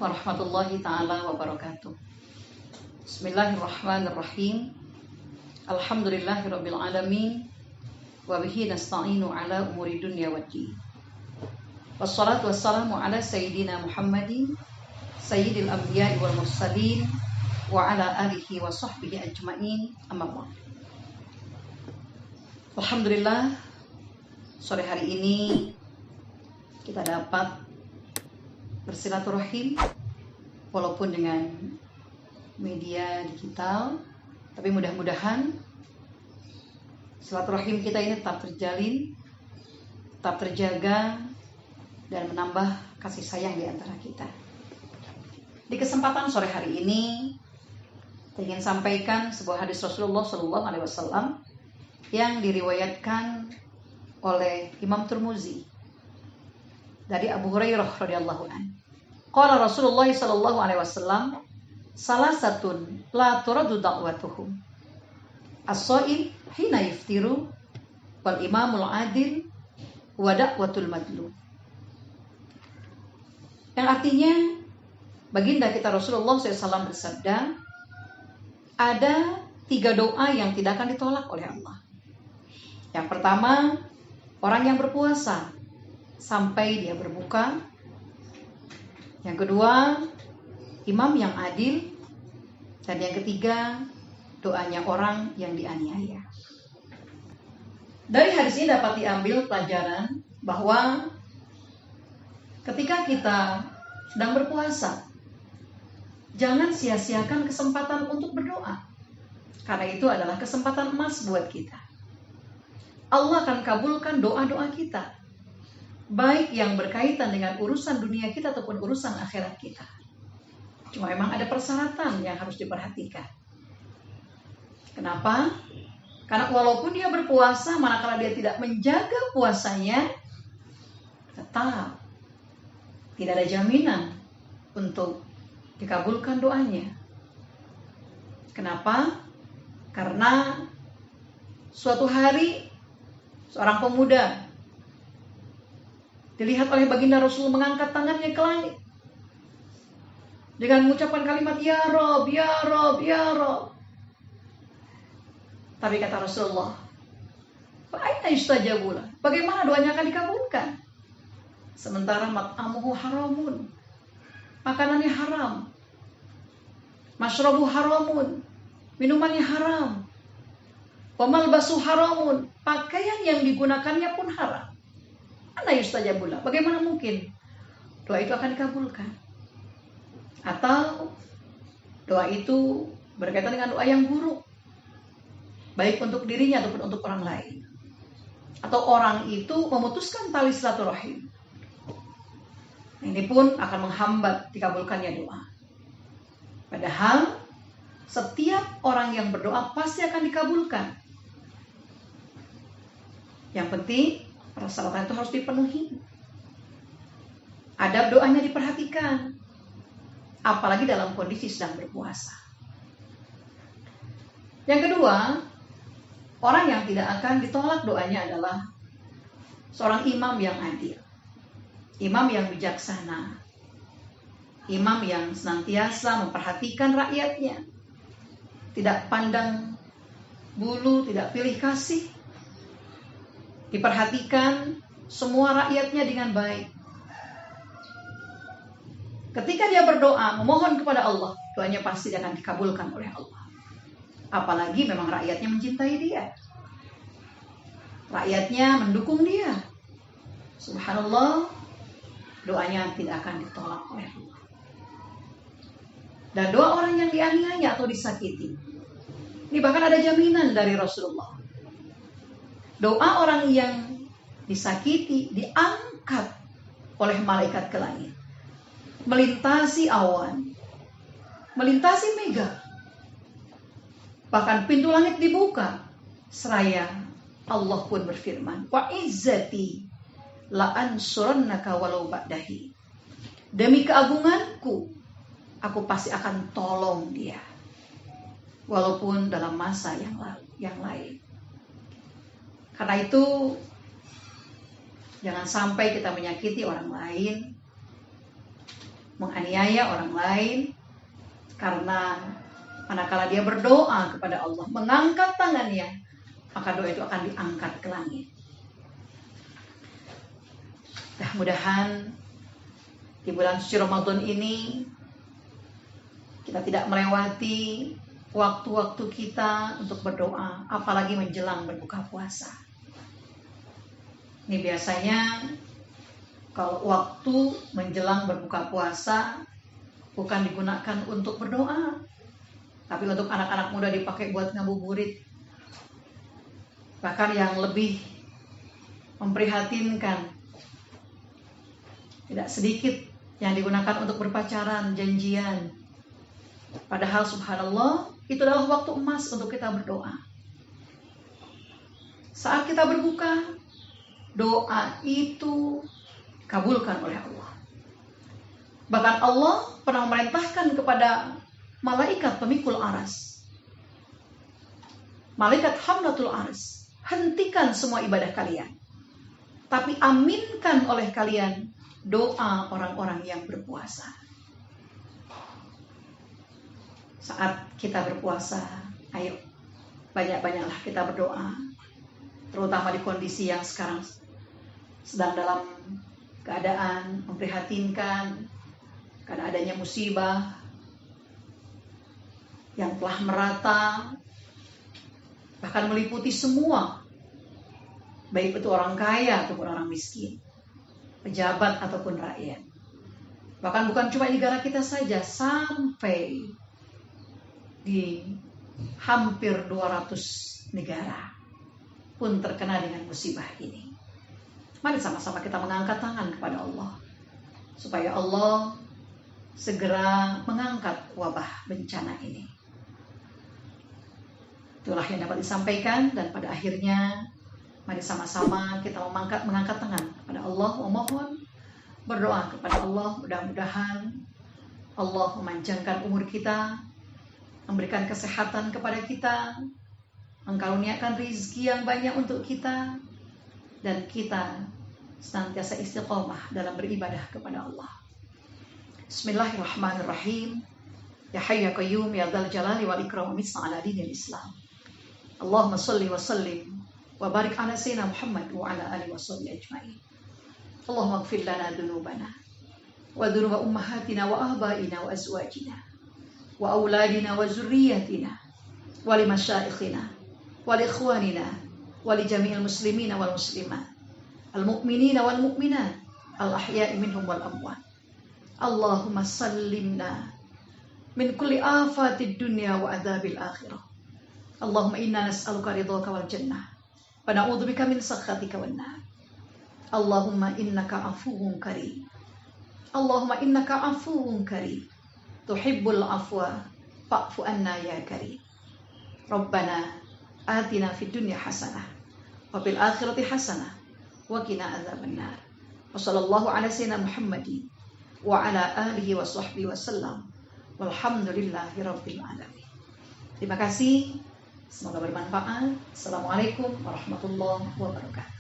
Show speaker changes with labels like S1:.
S1: warahmatullahi taala wabarakatuh. Bismillahirrahmanirrahim. Alhamdulillahirabbil alamin wa bihi nasta'inu ala umuri dunya waddin. Wassalatu wassalamu ala sayyidina Muhammadin sayyidil anbiya'i wal mursalin wa ala alihi wa sahbihi ajmain. Amma ba'd. Alhamdulillah, sore hari ini kita dapat bersilaturahim walaupun dengan media digital, tapi mudah-mudahan silaturahim kita ini tetap terjalin, tetap terjaga, dan menambah kasih sayang di antara kita. Di kesempatan sore hari ini, saya ingin sampaikan sebuah hadis Rasulullah SAW yang diriwayatkan oleh Imam Tirmizi dari Abu Hurairah radhiyallahu anhu. Qala Rasulullah sallallahu alaihi wasallam, salasatun la turadu da'watuhum. As-shaim hina yaftiru wal imamul adil wa da'watul madlum. Yang artinya baginda kita Rasulullah SAW bersabda, ada 3 doa yang tidak akan ditolak oleh Allah. Yang pertama, orang yang berpuasa sampai dia berbuka. Yang kedua, imam yang adil. Dan yang ketiga, doanya orang yang dianiaya. Dari hadis ini dapat diambil pelajaran bahwa ketika kita sedang berpuasa, jangan sia-siakan kesempatan untuk berdoa. Karena itu adalah kesempatan emas buat kita. Allah akan kabulkan doa-doa kita, baik yang berkaitan dengan urusan dunia kita ataupun urusan akhirat kita. Cuma memang ada persyaratan yang harus diperhatikan. Kenapa? Karena walaupun dia berpuasa, manakala dia tidak menjaga puasanya, tetap tidak ada jaminan untuk dikabulkan doanya. Kenapa? Karena suatu hari seorang pemuda dilihat oleh baginda Rasul mengangkat tangannya ke langit dengan mengucapkan kalimat Ya Rob, Ya Rob, Ya Rob. Tapi kata Rasulullah, fa'aina yustajabu lah. Bagaimana doanya akan dikabulkan? Sementara mat'amuhu haramun, makanannya haram, masyrabu haramun, minumannya haram, wa malbasu haramun, pakaian yang digunakannya pun haram. Ana yustajabullah. Bagaimana mungkin doa itu akan dikabulkan? Atau doa itu berkaitan dengan doa yang buruk, baik untuk dirinya ataupun untuk orang lain. Atau orang itu memutuskan tali silaturahim. Ini pun akan menghambat dikabulkannya doa. Padahal setiap orang yang berdoa pasti akan dikabulkan. Yang penting persyaratan itu harus dipenuhi. Adab doanya diperhatikan. Apalagi dalam kondisi sedang berpuasa. Yang kedua, orang yang tidak akan ditolak doanya adalah seorang imam yang adil. Imam yang bijaksana. Imam yang senantiasa memperhatikan rakyatnya. Tidak pandang bulu, tidak pilih kasih. Diperhatikan semua rakyatnya dengan baik. Ketika dia berdoa, memohon kepada Allah, doanya pasti akan dikabulkan oleh Allah. Apalagi memang rakyatnya mencintai dia. Rakyatnya mendukung dia. Subhanallah, doanya tidak akan ditolak oleh Allah. Dan doa orang yang dianiaya atau disakiti, ini bahkan ada jaminan dari Rasulullah. Doa orang yang disakiti diangkat oleh malaikat ke langit, melintasi awan, melintasi mega, bahkan pintu langit dibuka. Seraya Allah pun berfirman, wa izzati la ansurannaka walau ba'dahi. Demi keagunganku, aku pasti akan tolong dia, walaupun dalam masa yang lain. Karena itu jangan sampai kita menyakiti orang lain menganiaya orang lain, karena manakala dia berdoa kepada Allah, mengangkat tangannya, maka doa itu akan diangkat ke langit. Mudah-mudahan di bulan suci Ramadan ini kita tidak melewati waktu-waktu kita untuk berdoa, apalagi menjelang berbuka puasa. Ini biasanya kalau waktu menjelang berbuka puasa bukan digunakan untuk berdoa, tapi untuk anak-anak muda dipakai buat ngabuburit. Bahkan yang lebih memprihatinkan, tidak sedikit yang digunakan untuk berpacaran, janjian. Padahal subhanallah, itu adalah waktu emas untuk kita berdoa. Saat kita berbuka, doa itu dikabulkan oleh Allah. Bahkan Allah pernah memerintahkan kepada malaikat pemikul aras, malaikat hamlatul aras, hentikan semua ibadah kalian, tapi aminkan oleh kalian doa orang-orang yang berpuasa. Saat kita berpuasa, ayo banyak-banyaklah kita berdoa, terutama di kondisi yang sekarang sedang dalam keadaan memprihatinkan, karena adanya musibah yang telah merata, bahkan meliputi semua, baik itu orang kaya ataupun orang miskin, pejabat ataupun rakyat. Bahkan bukan cuma di negara kita saja, sampai di hampir 200 negara pun terkena dengan musibah ini. Mari sama-sama kita mengangkat tangan kepada Allah, supaya Allah segera mengangkat wabah bencana ini. Itulah yang dapat disampaikan, dan pada akhirnya mari sama-sama kita mengangkat tangan kepada Allah, memohon, berdoa kepada Allah. Mudah-mudahan Allah memanjangkan umur kita, memberikan kesehatan kepada kita, mengkaruniakan rizki yang banyak untuk kita, dan kita senantiasa istiqomah dalam beribadah kepada Allah. Bismillahirrahmanirrahim. Ya Hayyu ya Qayyum ya Dzal Jalali wal Ikram, misna ala dinil Islam. Allahumma shalli wa sallim wa barik ala sayyidina Muhammad wa ala alihi wa sahbihi ajma'in. Allahumma ighfir lana dhunubana wa dhunuba ummahatina wa abaina wa azwajina wa auladina wa zurriyatina wa li masyaikhina wa li ikhwanina wa li jami'il muslimina wal muslimat al mu'minina wal mu'minat al ahya'i minhum wal amwat. Allahumma sallimna min kulli afatid dunya wa adzabil akhirah. Allahumma inna nas'aluka ridhaka wal jannah wa na'udzubika min sakhatika wan nar. Allahumma innaka afuwwun karim. Allahumma innaka afuwwun karim, tuhibbul afwa fa'fu anna ya karim. Rabbana atina fid dunya hasanah wa fil akhirati hasanah wa qina adzabannar. Wa sallallahu ala sayyidina Muhammadin wa ala alihi wa sahbihi wasallam. Walhamdulillahi rabbil alamin. Terima kasih, semoga bermanfaat. Assalamualaikum warahmatullahi wabarakatuh.